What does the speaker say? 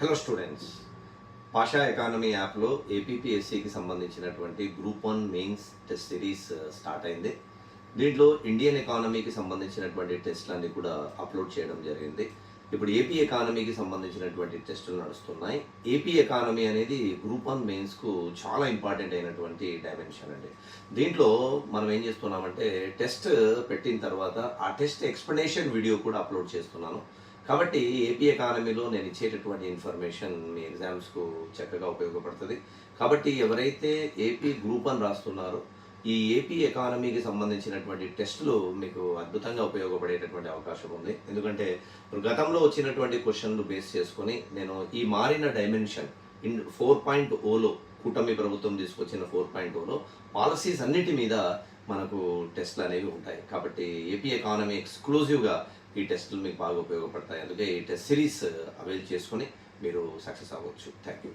Hello students, Pasha economy యాప్లో ఏపీపీఎస్సికి సంబంధించినటువంటి group 1 mains test series start అయింది. దీంట్లో ఇండియన్ ఎకానమీకి సంబంధించినటువంటి టెస్ట్లన్నీ కూడా అప్లోడ్ చేయడం జరిగింది. ఇప్పుడు ఏపీ ఎకానమీకి సంబంధించినటువంటి టెస్టులు నడుస్తున్నాయి. ఏపీ ఎకానమీ అనేది గ్రూప్ 1 మెయిన్స్కు చాలా ఇంపార్టెంట్ అయినటువంటి డైమెన్షన్ అండి. దీంట్లో మనం ఏం చేస్తున్నామంటే టెస్ట్ పెట్టిన తర్వాత ఆ టెస్ట్ ఎక్స్ప్లెనేషన్ వీడియో కూడా అప్లోడ్ చేస్తున్నాను. కాబట్టి ఏపీ ఎకానమీలో నేను ఇచ్చేటటువంటి ఇన్ఫర్మేషన్ మీ ఎగ్జామ్స్కు చక్కగా ఉపయోగపడుతుంది. కాబట్టి ఎవరైతే ఏపీ గ్రూప్ 1 రాస్తున్నారో ఈ ఏపీ ఎకానమీకి సంబంధించినటువంటి టెస్టులు మీకు అద్భుతంగా ఉపయోగపడేటటువంటి అవకాశం ఉంది. ఎందుకంటే గతంలో వచ్చినటువంటి క్వశ్చన్లు బేస్ చేసుకొని నేను ఈ మారిన డైమెన్షన్ 4.0లో కూటమి ప్రభుత్వం తీసుకొచ్చిన 4.0లో పాలసీస్ అన్నిటి మీద మనకు టెస్ట్లు అనేవి ఉంటాయి. కాబట్టి ఏపీ ఎకానమీ ఎక్స్క్లూజివ్గా ఈ టెస్టులు మీకు బాగా ఉపయోగపడతాయి. అందుకే ఈ టెస్ట్ సిరీస్ అవైల్ చేసుకొని మీరు సక్సెస్ అవ్వచ్చు. Thank you.